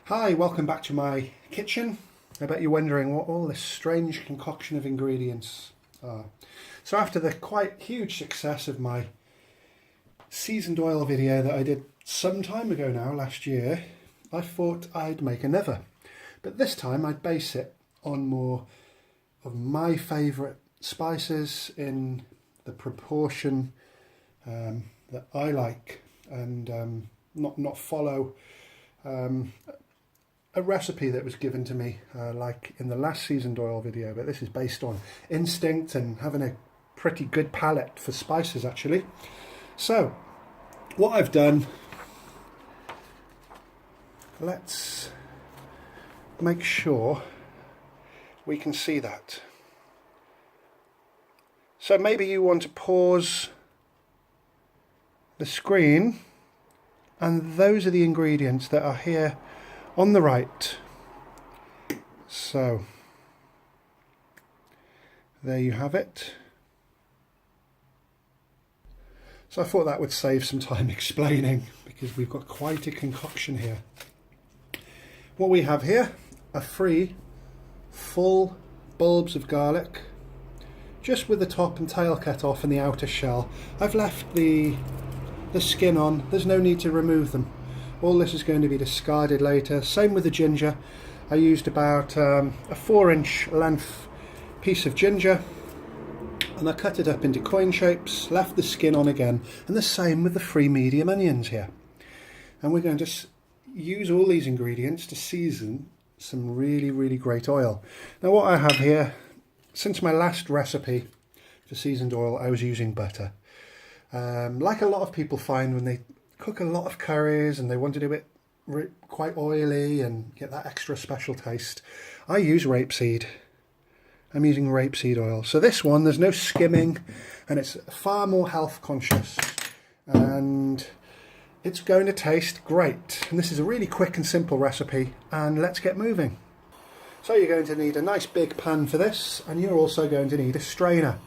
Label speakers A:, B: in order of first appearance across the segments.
A: Hi, welcome back to my kitchen. I bet you're wondering what all this strange concoction of ingredients are. So after the quite huge success of my seasoned oil video that I did some time ago now, last year, I thought I'd make another. But this time I'd base it on more of my favourite spices in the proportion that I like, and not follow a recipe that was given to me like in the last seasoned oil video, but this is based on instinct and having a pretty good palate for spices actually. So what I've done, let's make sure we can see that. So maybe you want to pause the screen, and those are the ingredients that are here on the right. So there you have it. So I thought that would save some time explaining, because we've got quite a concoction here. What we have here are 3 full bulbs of garlic, just with the top and tail cut off and the outer shell. I've left the skin on, there's no need to remove them. All this is going to be discarded later. Same with the ginger. I used about a 4-inch length piece of ginger, and I cut it up into coin shapes, left the skin on again, and the same with the 3 medium onions here. And we're going to use all these ingredients to season some really great oil. Now what I have here, since my last recipe for seasoned oil, I was using butter. Like a lot of people find when they cook a lot of curries and they want to do it quite oily and get that extra special taste, I use rapeseed. I'm using rapeseed oil. So this one, there's no skimming, and it's far more health conscious, and it's going to taste great. And this is a really quick and simple recipe, and let's get moving. So you're going to need a nice big pan for this, and you're also going to need a strainer.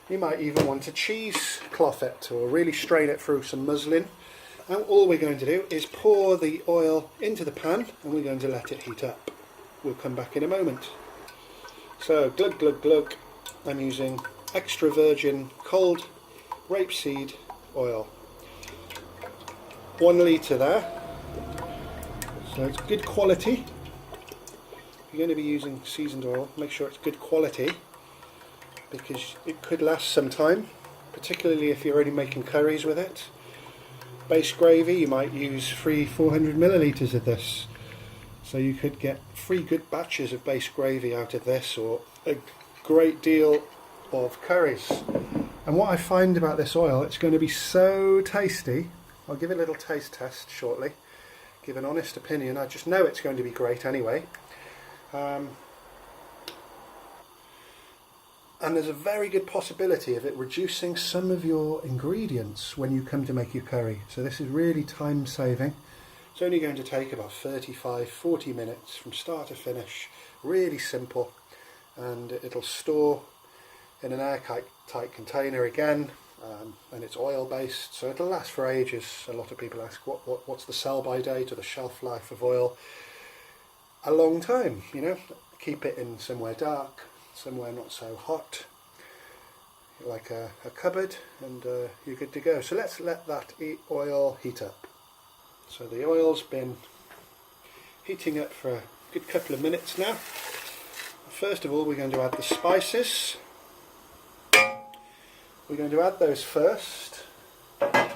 A: You might even want to cheesecloth it or really strain it through some muslin. And all we're going to do is pour the oil into the pan, and we're going to let it heat up. We'll come back in a moment. So glug glug glug, I'm using extra virgin cold rapeseed oil. 1 litre there. So it's good quality. If you're going to be using seasoned oil, make sure it's good quality, because it could last some time, particularly if you're only making curries with it. Base gravy, you might use 400 millilitres of this, so you could get 3 good batches of base gravy out of this, or a great deal of curries. And what I find about this oil, it's going to be so tasty. I'll give it a little taste test shortly, give an honest opinion. I just know it's going to be great anyway. And there's a very good possibility of it reducing some of your ingredients when you come to make your curry. So this is really time saving. It's only going to take about 35-40 minutes from start to finish. Really simple, and it'll store in an airtight container again, and it's oil based, so it'll last for ages. A lot of people ask what's the sell by date or the shelf life of oil. A long time, you know. Keep it in somewhere dark, somewhere not so hot, like a cupboard, and you're good to go. So let's let that oil heat up. So the oil's been heating up for a good couple of minutes now. First of all, we're going to add the spices. We're going to add those first, and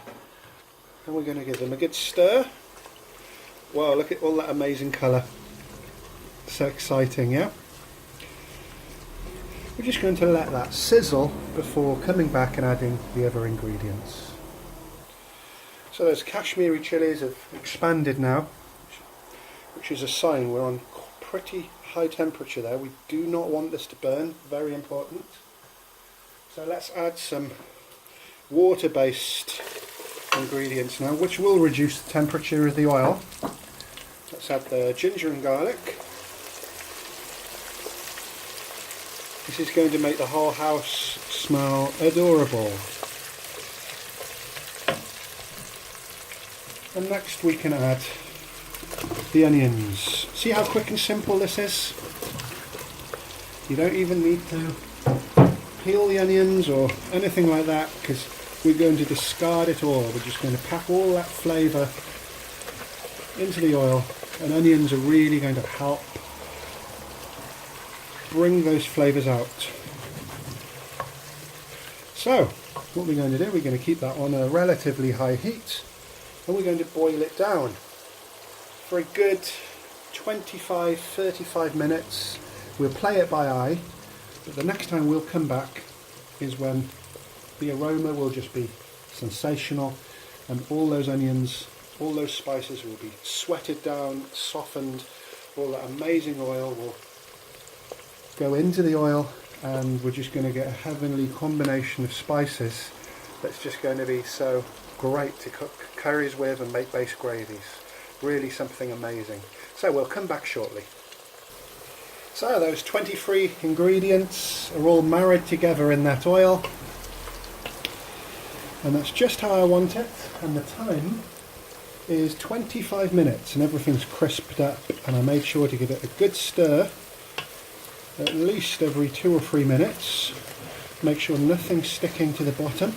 A: we're going to give them a good stir. Wow, look at all that amazing colour. So exciting, yeah? We're just going to let that sizzle before coming back and adding the other ingredients. So those Kashmiri chilies have expanded now, which is a sign we're on pretty high temperature there. We do not want this to burn, very important. So let's add some water-based ingredients now, which will reduce the temperature of the oil. Let's add the ginger and garlic. This is going to make the whole house smell adorable. And next we can add the onions. See how quick and simple this is? You don't even need to peel the onions or anything like that, because we're going to discard it all. We're just going to pack all that flavour into the oil, and onions are really going to help bring those flavours out. So what we're going to do, we're going to keep that on a relatively high heat, and we're going to boil it down for a good 25-35 minutes. We'll play it by eye, but the next time we'll come back is when the aroma will just be sensational, and all those onions, all those spices will be sweated down, softened, all that amazing oil will go into the oil, and we're just going to get a heavenly combination of spices that's just going to be so great to cook curries with and make base gravies. Really something amazing. So we'll come back shortly. So those 23 ingredients are all married together in that oil, and that's just how I want it, and the time is 25 minutes and everything's crisped up, and I made sure to give it a good stir at least every 2 or 3 minutes. Make sure nothing's sticking to the bottom,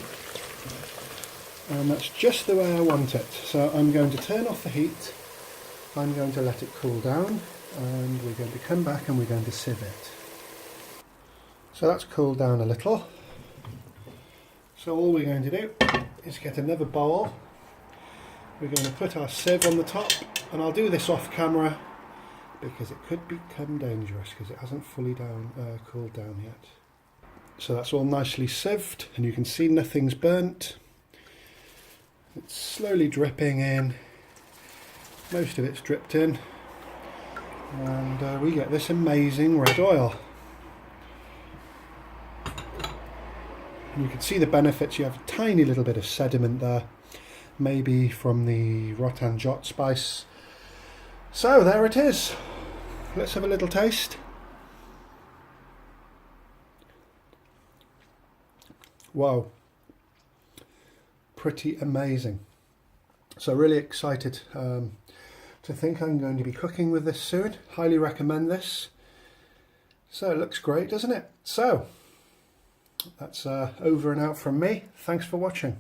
A: and that's just the way I want it. So I'm going to turn off the heat, I'm going to let it cool down, and we're going to come back and we're going to sieve it. So that's cooled down a little. So all we're going to do is get another bowl. We're going to put our sieve on the top, and I'll do this off camera because it could become dangerous because it hasn't fully cooled down yet. So that's all nicely sieved, and you can see nothing's burnt. It's slowly dripping in. Most of it's dripped in, and we get this amazing red oil. And you can see the benefits. You have a tiny little bit of sediment there, maybe from the Rotan Jot spice. So there it is. Let's have a little taste. Wow, pretty amazing. So really excited to think I'm going to be cooking with this soon. Highly recommend this. So it looks great, doesn't it? So that's over and out from me. Thanks for watching.